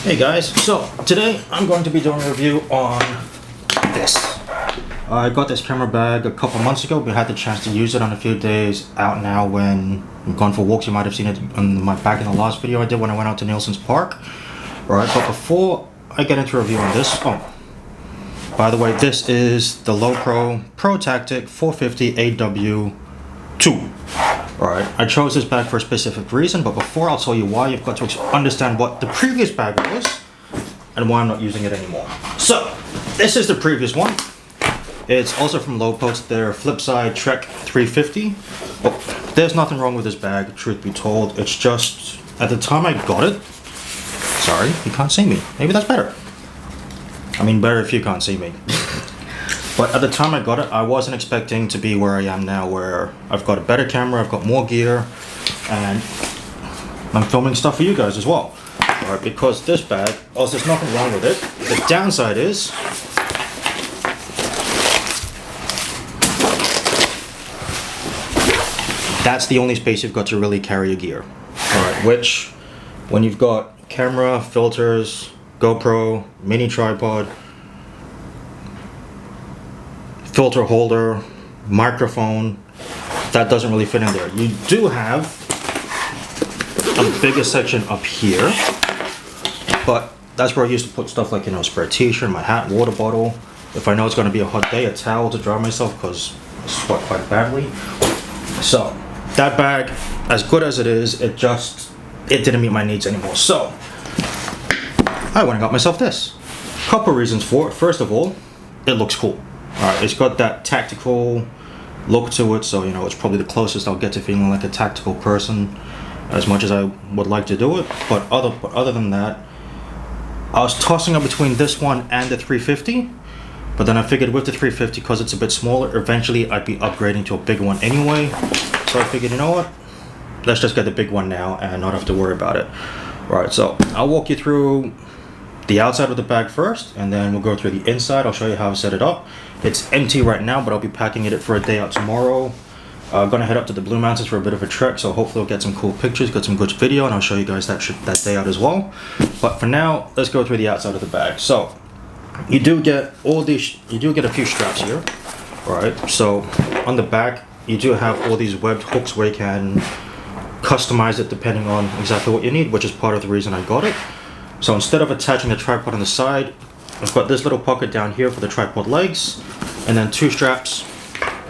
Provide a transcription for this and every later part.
Hey guys, so today I'm going to be doing a review on this. I got this camera bag a couple months ago, but had the chance to use it on a few days out now when I'm going for walks. You might have seen it on my back in the last video I did when I went out to Nielsen's Park. Alright, but before I get into a review on this, by the way, this is the Lowepro Protactic 450 AW2. Alright, I chose this bag for a specific reason, but before I'll tell you why, you've got to understand what the previous bag was and why I'm not using it anymore. So, this is the previous one. It's also from Lowepro. It's their Flipside Trek 350. But there's nothing wrong with this bag, truth be told. It's just, at the time I got it, sorry, you can't see me. Maybe that's better. I mean, better if you can't see me. But at the time I got it, I wasn't expecting to be where I am now, where I've got a better camera, I've got more gear, and I'm filming stuff for you guys as well. Alright, because this bag, also there's nothing wrong with it. The downside is, that's the only space you've got to really carry your gear. Alright, which, when you've got camera, filters, GoPro, mini tripod, filter holder, microphone, that doesn't really fit in there. You do have a bigger section up here, but that's where I used to put stuff like, you know, spare t-shirt, my hat, water bottle. If I know it's going to be a hot day, a towel to dry myself because I sweat quite badly. So that bag, as good as it is, it didn't meet my needs anymore. So I went and got myself this. Couple reasons for it. First of all, it looks cool. Alright, it's got that tactical look to it, so you know, it's probably the closest I'll get to feeling like a tactical person, as much as I would like to do it. But other than that, I was tossing up between this one and the 350, but then I figured with the 350, because it's a bit smaller, eventually I'd be upgrading to a big one anyway. So I figured, you know what, let's just get the big one now and not have to worry about it. Alright, so I'll walk you through the outside of the bag first, and then we'll go through the inside. I'll show you how I set it up. It's empty right now, but I'll be packing it for a day out tomorrow. I'm gonna head up to the Blue Mountains for a bit of a trek, so hopefully I'll get some cool pictures, get some good video, and I'll show you guys that day out as well. But for now, let's go through the outside of the bag. So you do get a few straps here. Alright, so on the back you do have all these webbed hooks where you can customize it depending on exactly what you need, which is part of the reason I got it. So instead of attaching the tripod on the side, I've got this little pocket down here for the tripod legs, and then two straps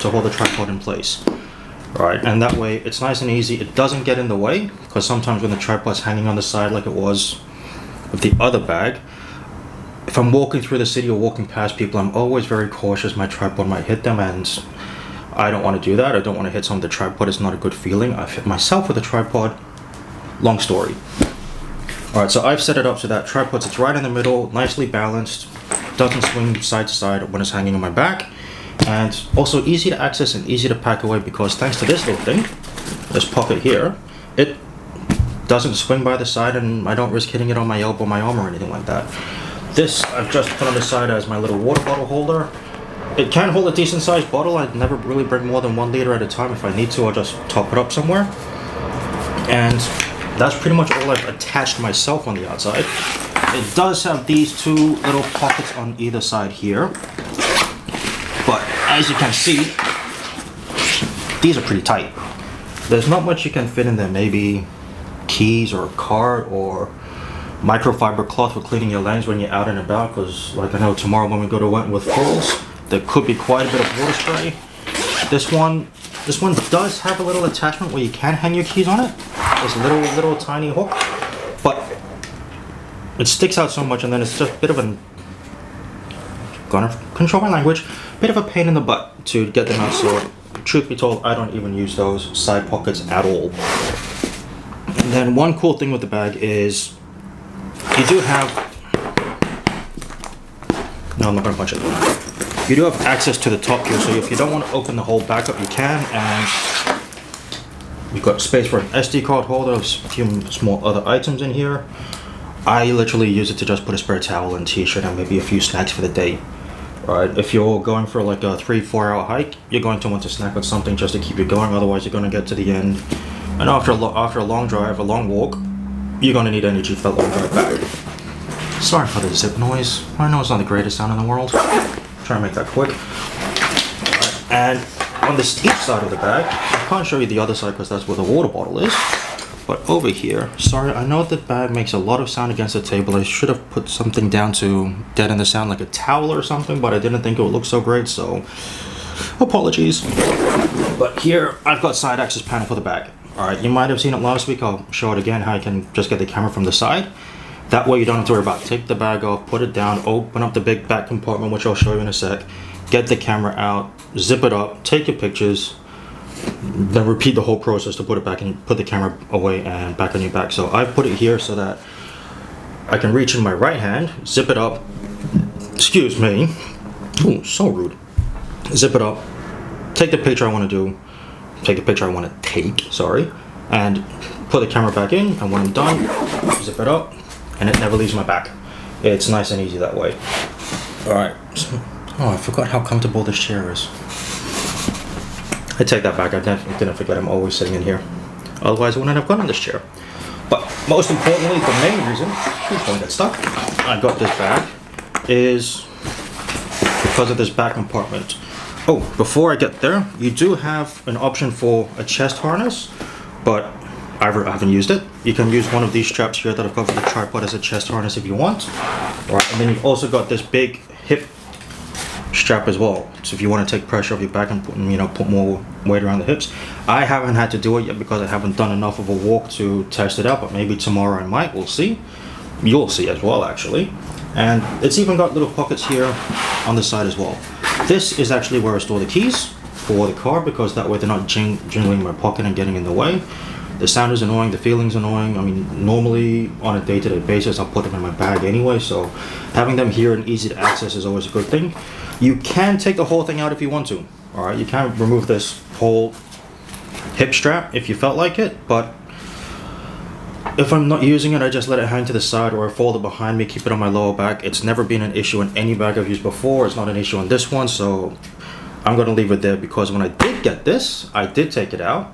to hold the tripod in place. Alright, and that way it's nice and easy. It doesn't get in the way, because sometimes when the tripod's hanging on the side like it was with the other bag, if I'm walking through the city or walking past people, I'm always very cautious my tripod might hit them, and I don't want to do that. I don't want to hit someone with the tripod. It's not a good feeling. I've hit myself with a tripod. Long story. Alright, so I've set it up so that tripod sits right in the middle, nicely balanced, doesn't swing side to side when it's hanging on my back, and also easy to access and easy to pack away, because thanks to this little thing, this pocket here, it doesn't swing by the side and I don't risk hitting it on my elbow, my arm, or anything like that. This I've just put on the side as my little water bottle holder. It can hold a decent sized bottle. I'd never really bring more than 1 liter at a time. If I need to, I'll just top it up somewhere. And that's pretty much all I've attached myself on the outside. It does have these two little pockets on either side here, but as you can see, these are pretty tight. There's not much you can fit in there. Maybe keys or a card or microfiber cloth for cleaning your lens when you're out and about, because like I know tomorrow when we go to Wentworth Falls, there could be quite a bit of water spray. This one does have a little attachment where you can hang your keys on it. This little tiny hook, but it sticks out so much, and then it's just a bit of a, gonna control my language, bit of a pain in the butt to get them out. So truth be told, I don't even use those side pockets at all. And then one cool thing with the bag is you do have No, I'm not gonna punch it. You do have access to the top here, so if you don't want to open the whole back up, you can, and you've got space for an SD card holder, a few small other items in here. I literally use it to just put a spare towel and t-shirt and maybe a few snacks for the day. Right, if you're going for like a 3-4 hour hike, you're going to want to snack on something just to keep you going, otherwise you're going to get to the end. And after a long drive, a long walk, you're going to need energy for that long drive back. Sorry for the zip noise. I know it's not the greatest sound in the world. Try and make that quick. Right, and on this each side of the bag, I can't show you the other side because that's where the water bottle is. But over here, sorry, I know the bag makes a lot of sound against the table. I should have put something down to deaden the sound, like a towel or something, but I didn't think it would look so great, so apologies. But here, I've got side access panel for the bag. All right, you might have seen it last week. I'll show it again, how you can just get the camera from the side. That way you don't have to worry about it. Take the bag off, put it down, open up the big back compartment, which I'll show you in a sec. Get the camera out, zip it up, take your pictures, then repeat the whole process to put it back and put the camera away and back on your back. So I put it here so that I can reach in my right hand, zip it up, excuse me, ooh, so rude, zip it up, take the picture I want to do, take the picture I want to take, sorry, and put the camera back in, and when I'm done, zip it up, and it never leaves my back. It's nice and easy that way. Alright, oh, I forgot how comfortable this chair is. I take that back, I didn't forget I'm always sitting in here. Otherwise I wouldn't have gotten this chair. But most importantly, the main reason, don't get stuck, I got this bag is because of this back compartment. Oh, before I get there, you do have an option for a chest harness, but I haven't used it. You can use one of these straps here that I've got for the tripod as a chest harness if you want. Right, and then you've also got this big hip strap as well, so if you want to take pressure off your back and put more weight around the hips. I haven't had to do it yet because I haven't done enough of a walk to test it out, but maybe tomorrow I might. We'll see. You'll see as well, actually. And it's even got little pockets here on the side as well. This is actually where I store the keys for the car, because that way they're not jingling in my pocket and getting in the way. The sound is annoying, the feeling's annoying. I mean, normally on a day-to-day basis I'll put them in my bag anyway, so having them here and easy to access is always a good thing. You can take the whole thing out if you want to. Alright, you can remove this whole hip strap if you felt like it, but if I'm not using it, I just let it hang to the side or I fold it behind me, keep it on my lower back. It's never been an issue in any bag I've used before. It's not an issue on this one, so I'm going to leave it there, because when I did get this, I did take it out,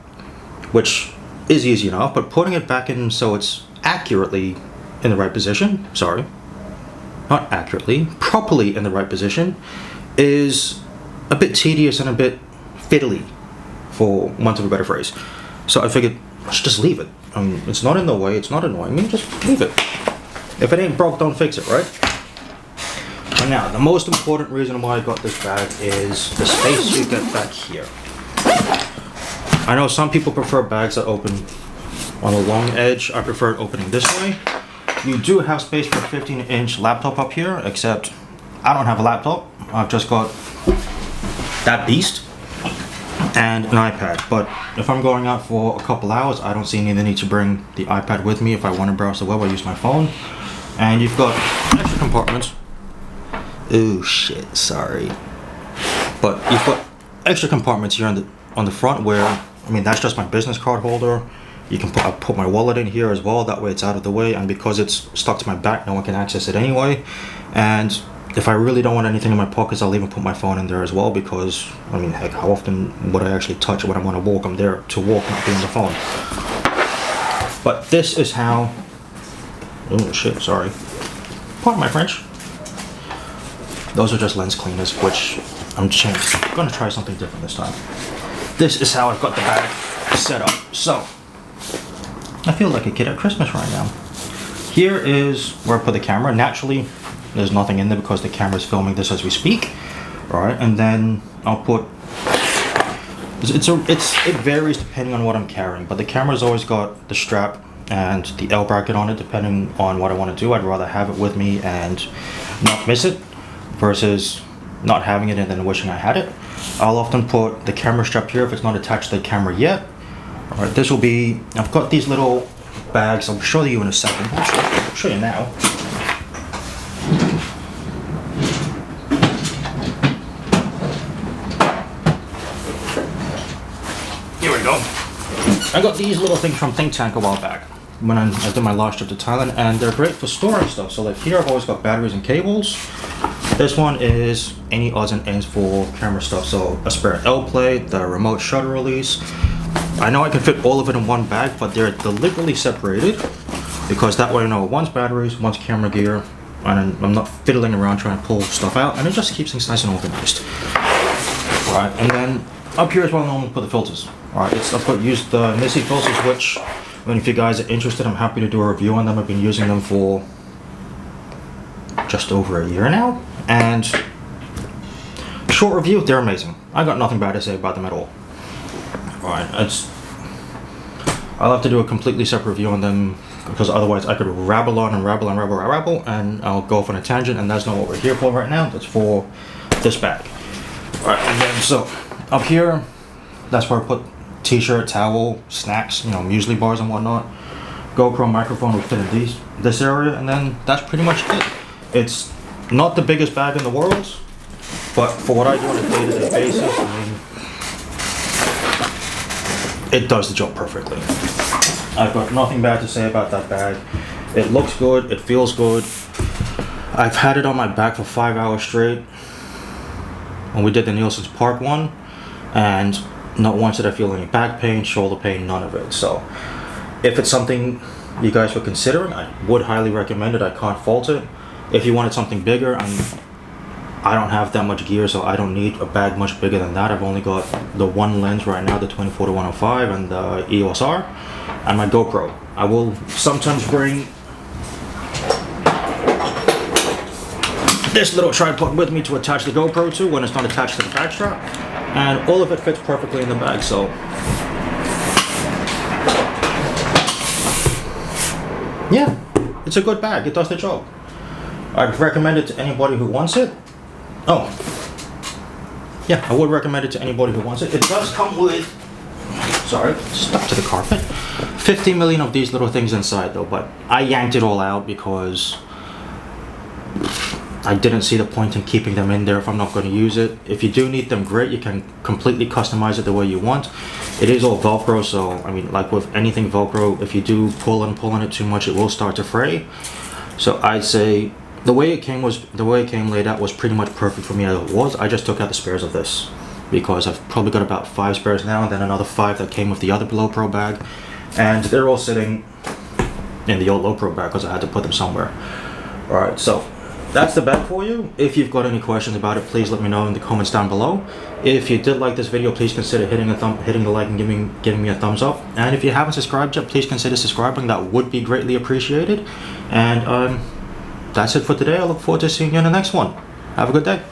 which is easy enough, but putting it back in so it's accurately in the right position, sorry, not accurately, properly in the right position, is a bit tedious and a bit fiddly, for want of a better phrase. So I figured I should just leave it. It's not in the way, it's not annoying me, just leave it. If it ain't broke, don't fix it, right? And now, the most important reason why I got this bag is the space you get back here. I know some people prefer bags that open on a long edge. I prefer it opening this way. You do have space for a 15-inch laptop up here, except I don't have a laptop. I've just got that beast and an iPad. But if I'm going out for a couple hours, I don't see any need to bring the iPad with me. If I want to browse the web, I use my phone. And you've got extra compartments. Oh shit, sorry. But you've got extra compartments here on the front where, I mean, that's just my business card holder. You can put my wallet in here as well, that way it's out of the way, and because it's stuck to my back, no one can access it anyway. And if I really don't want anything in my pockets, I'll even put my phone in there as well, because, I mean, heck, how often would I actually touch it when I'm on a walk? I'm there to walk, not be on the phone. But this is how, oh shit, sorry. Pardon my French. Those are just lens cleaners, which I'm gonna try something different this time. This is how I've got the bag set up. So, I feel like a kid at Christmas right now. Here is where I put the camera. Naturally, there's nothing in there because the camera's filming this as we speak. Alright, and then I'll put, it varies depending on what I'm carrying, but the camera's always got the strap and the L bracket on it depending on what I want to do. I'd rather have it with me and not miss it versus not having it and then wishing I had it. I'll often put the camera strap here if it's not attached to the camera yet. Alright, this will be, I've got these little bags, I'll show you in a second. I'll show you now. we go. I got these little things from Think Tank a while back when I did my last trip to Thailand, and they're great for storing stuff. So like here I've always got batteries and cables. This one is any odds and ends for camera stuff. So a spare L plate, the remote shutter release. I know I can fit all of it in one bag, but they're deliberately separated because that way I know one's batteries, one's camera gear, and I'm not fiddling around trying to pull stuff out, and it just keeps things nice and organized. Alright, and then up here is where I normally put the filters. Alright, I've used the Missy filters, which, if you guys are interested, I'm happy to do a review on them. I've been using them for just over a year now, and short review, they're amazing. I got nothing bad to say about them at all. Alright, I'll have to do a completely separate review on them, because otherwise I could rabble on and rabble and rabble, and I'll go off on a tangent, and that's not what we're here for right now. That's for this bag. Alright, and then so up here, that's where I put t-shirt, towel, snacks, muesli bars and whatnot. GoPro microphone will fit in this area, and then that's pretty much it. It's not the biggest bag in the world, but for what I do on a day-to-day basis, it does the job perfectly. I've got nothing bad to say about that bag. It looks good, it feels good. I've had it on my back for 5 hours straight when we did the Nielsen's Part 1, and not once did I feel any back pain, shoulder pain, none of it. So if it's something you guys were considering, I would highly recommend it. I can't fault it. If you wanted something bigger, I don't have that much gear, so I don't need a bag much bigger than that. I've only got the one lens right now, the 24-105 and the EOS R, and my GoPro. I will sometimes bring this little tripod with me to attach the GoPro to when it's not attached to the back strap, and all of it fits perfectly in the bag. So yeah, it's a good bag. It does the job. I'd recommend it to anybody who wants it. Oh, yeah, I would recommend it to anybody who wants it. It does come with, sorry, stuck to the carpet, 50 million of these little things inside though, but I yanked it all out because I didn't see the point in keeping them in there if I'm not going to use it. If you do need them, great, you can completely customize it the way you want. It is all Velcro, so like with anything Velcro, if you do pull on it too much, it will start to fray. So I'd say the way it came laid out was pretty much perfect for me as it was. I just took out the spares of this because I've probably got about 5 spares now, and then another 5 that came with the other Lowepro bag, and they're all sitting in the old Lowepro bag because I had to put them somewhere. Alright, so that's the bag for you. If you've got any questions about it, please let me know in the comments down below. If you did like this video, please consider hitting the like and giving me a thumbs up. And if you haven't subscribed yet, please consider subscribing. That would be greatly appreciated. And that's it for today. I look forward to seeing you in the next one. Have a good day.